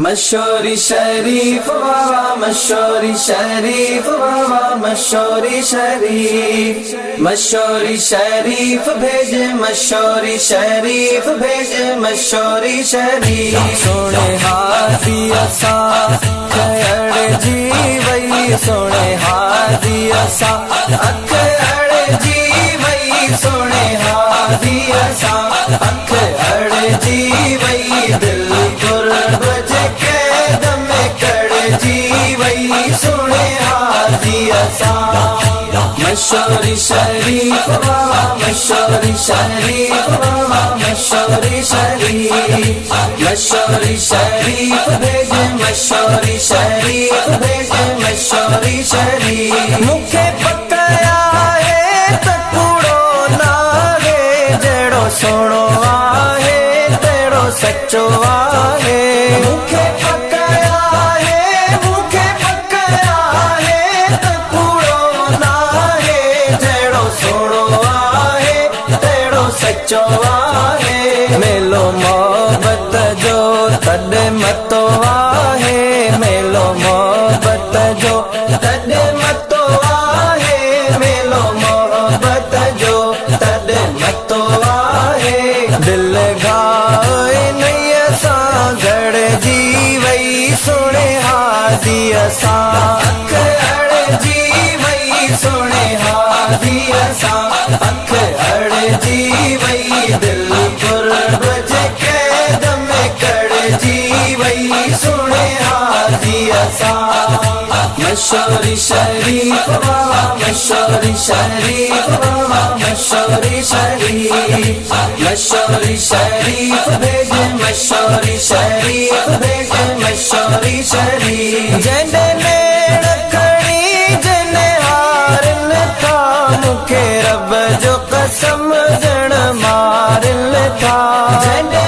मशहूरी शरीफ बाबा मशहूरी शरीफ बाबा मशहूरी शरीफ मशहूरी शरीफ भेजे मशहूरी शरीफ भेजे मशहूरी शरीफ सोने हाथी असा अखड़ जी वही सोने हाथी असा अखड़ जी वही सोने हाथी असा अखड़ जी वही दिल सोने हाथी असा मशहूरी शरीफ बाबा मशहूरी शरीफ बाबा मशहूरी शरीफ मशहूरी शरीफ भेजे मशहूरी शरीफ भेजे मशहूरी शरीफ मुखे पकया है तकूड़ो ना है जेड़ो सोनो आहे तेड़ो सच्चो आहे मुखे मेलो मोहब्बत जो तद मतो आहे मेलो मोहब्बत जो तद मतो आहे मेलो मोहब्बत जो तद मतो आहे दिल घाए नैया सा गड़ जी वही सोने हाथी असा अखड़ जी वही सोने हाथी असा अखड़ जी वही दिल मशहूरी शरीफ बाबा मशहूरी शरीफ बाबा मशहूरी शरीफ मशहूरी शरीफ भेजे मशहूरी शरीफ भेजे मशहूरी शरीफ जने रखणी जने हारन था मुखे रब जो कसम जन मारन था जने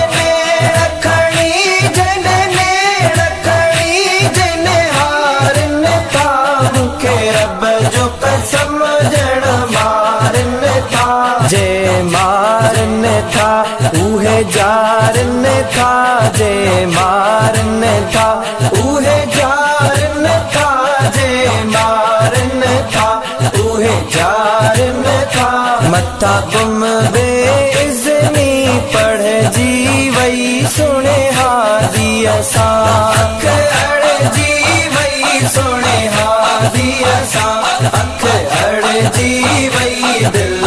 जे मारन था उहे जारन था जे मारन था उहे जारन था जे मारन था उहे जारन था मथा गुम बेइज़्नी पढ़ जी वही सुने हादी असा अखड़ जी वही सुने हादी असा अखड़ जी वही दिल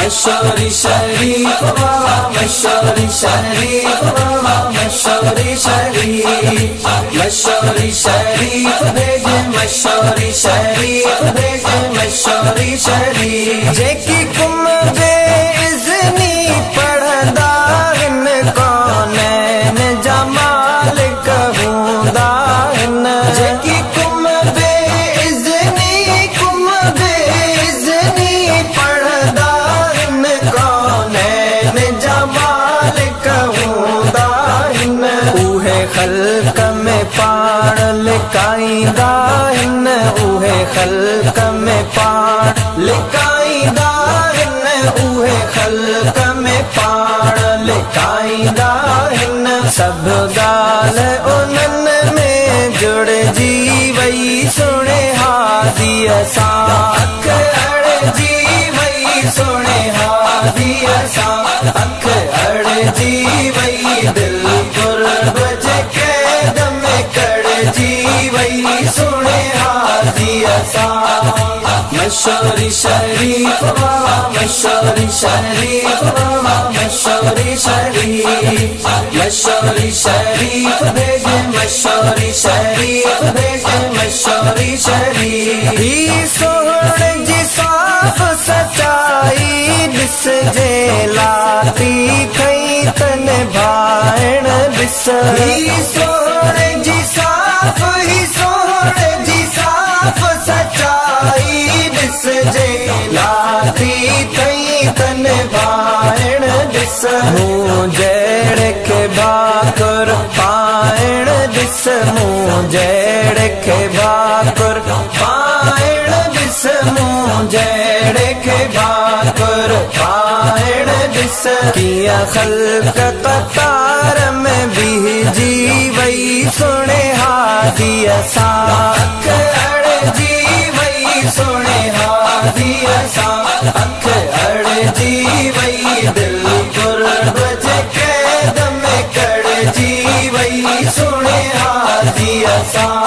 मशहूरी शरीफ बाबा मशहूरी शरीफ बाबा मशहूरी शरीफ मशहूरी शरीफ भेजे मशहूरी शरीफ भेजे मशहूरी शरीफ जेकी कुम बेइज़्नी पढ़दा हिन कौनैन जा मालिक हूंदा हिन जेकी कुम बेइज़्नी पढ़दा खल्क में पाण लिकाईंदा हिन उहे खल्क में पाण लिकाईंदा हिन उहे खल्क में पाण लिकाईंदा हिन सभु ॻाल्हि उन्हनि में जुड़जी वई सुणे हादी असा अखड़ जी वई सुणे हादी असा अखड़ जी वई दिल मशहूरी शरीफ बाबा मशहूरी शरीफ बाबा मशहूरी शरीफ मशहूरी शरीफ भेजे मशहूरी शरीफ भेजे मशहूरी शरीफ ही सोहण जी साफ सच्चाई ॾिस जे लाती खई तन भाइण ॾिस ही सोहण जी साफ ही सोहण जी साफ सच्चाई जे लाती कई तन भाइण ॾिस मूं जहिड़े खे भाकुर पाइण ॾिस मूं जहिड़े खे भाकुर पाइण ॾिस ॾिस मूं जहिड़े खे भाकुर पाइण ॾिस कीअं ख़ल्क़ क़तार में बीहजी वई सुणे हादीअ सां अख अड़जी वई सुणे हादीअ सां अख अड़जी वई दिल कुर्ब जे कैद में कड़जी वई सुणे हादीअ सां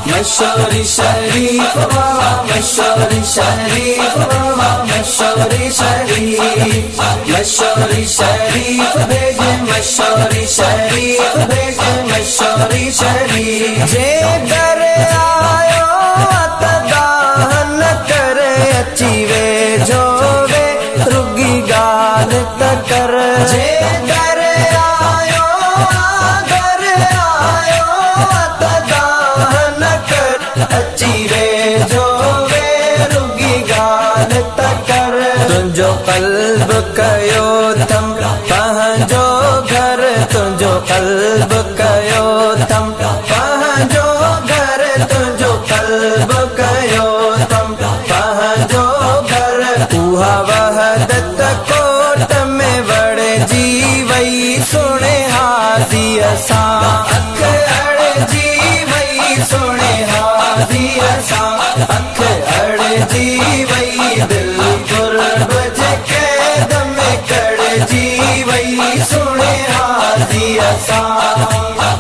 मशहूरी शरीफ बाबा मशहूरी शरीफ बाबा मशहूरी शरीफ मशहूरी शरीफ भेजे मशहूरी शरीफ भेजे मशहूरी शरीफ जे दर आयो तदाहन करे अची वेझो वे रुगी गाल त कर जे दर आयो तदाहन कर अची वेझो वे रुगी गाल त कर तुंहिंजो क़ल्ब कयो थम पंहिंजो घर तुंहिंजो क़ल्ब कयो थम पंहिंजो घर तुंहिंजो क़ल्ब कयो थम पंहिंजो घर उहा वहदत कोट में वड़जी वई सुणे हादीअ सां अख अड़जी वई सुणे हादीअ सां अख अड़जी वई दिल कुर्ब जे कैद में कड़जी वई सुणे हादीअ सां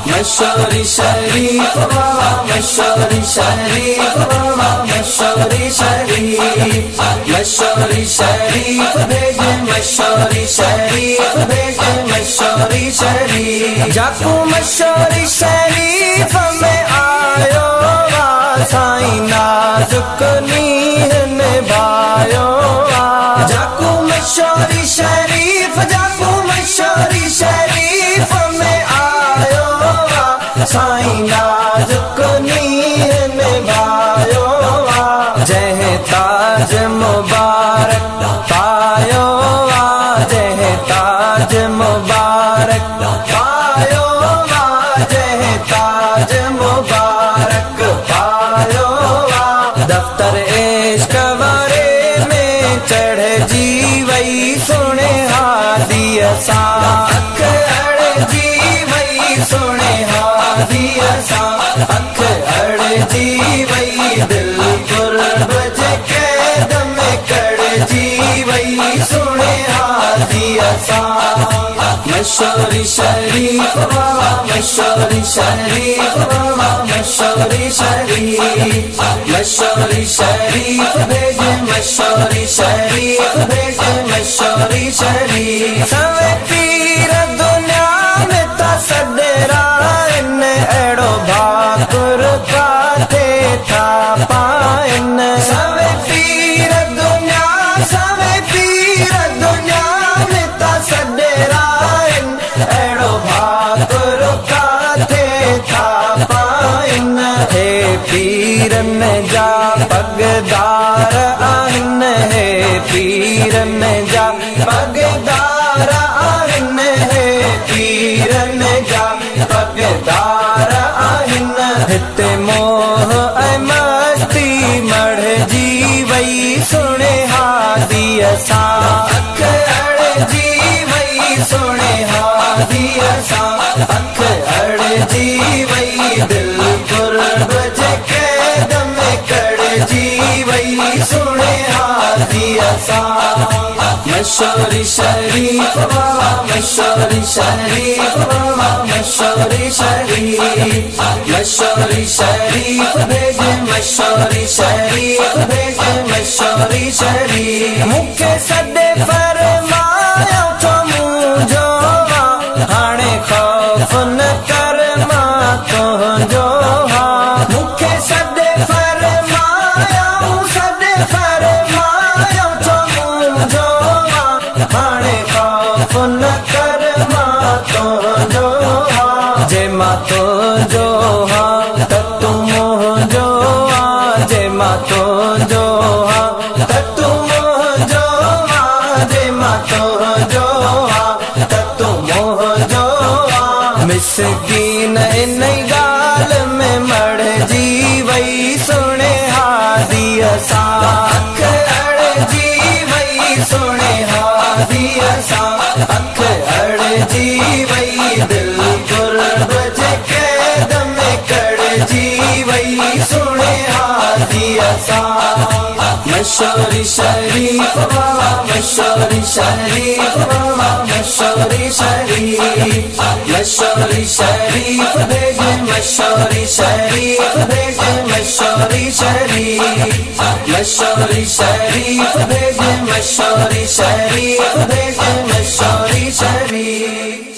मशहूरी शरीफ बाबा मशहूरी शरीफ बाबा मशहूरी शरीफ मशहूरी शरीफ भेजे मशहूरी शरीफ भेजे मशहूरी शरीफ जाकू मशहूरी शरीफ में आयो साईं नाज़ुक नीह निभायो जाकू मशहूरी शरीफ जाकू मशहूरी शरीफ में आयो साईं नाज़ुक नीह निभायो जंहिं ताज मुबारक पायो जंहिं ताज मुबारक पायो जंहिं ताज मुबारक पायो दफ्तर इश्क वारे में चढ़जी वई सुणे हादीअ सां अख अड़जी वई सुणे हादीअ सां अख अड़जी वई दिल कुर्ब जे कैद में कड़जी वई सुणे हादीअ सां मशहूरी शरीफ बाबा मशहूरी शरीफ बाबा मशहूरी शरीफ मशहूरी शरीफ भेजे मशहूरी शरीफ भेजे मशहूरी शरीफ सवे पीर दुनिया में त सॾरा आहिनि अहिड़ो भाकुर काथे था पाइनि सवे पीर दुनिया में त सॾरा आहिनि अहिड़ो भाकुर काथे था पाइनि हे पीरनि जा पगदार आहिनि हे पीरनि जा पगदार आहिनि हे पीरनि जा पगदार आहिनि हिते मोह ऐं मस्ती मढ़जी वई सुणे हादीअ सां अख अड़जी वई सुणे हादीअ सां अख अड़जी वई दिल कुर्ब जे कैद में कड़जी वई सुणे हादीअ सां मशहूरी शरीफ बाबा मशहूरी शरीफ बाबा मशहूरी शरीफ मशहूरी शरीफ भेजे मशहूरी शरीफ भेजे मशहूरी शरीफ मूंखे सॾे फरमायो तो मुंहिंजो हाणे खौफ न कर मां तुंहिंजो मूंखे सॾे फरमायो तो मुंहिंजो हाणे खौफ न कर मां तुंहिंजो जे मां तुंहिंजो त तूं मुंहिंजो जे मां तुंहिंजो त तूं मुंहिंजो जे मां तुंहिंजो त तूं मुंहिंजो मिसकीन इन ॻाल्हि में मढ़जी वई सुणे हादीअ सां हाजी असा अख अड़ जी वई दिल गुर्ब के दम कड़ जी वई सुने हाजी असा मशहूरी शरीफ बाबा मशहूरी शरीफ बाबा मशहूरी शरीफ मशहूरी शरीफ भेजे मशहूरी शरीफ भेजे मशहूरी शरीफ मशहूरी शरीफ भेजे मशहूरी शरीफ भेजे मशहूरी शरीफ।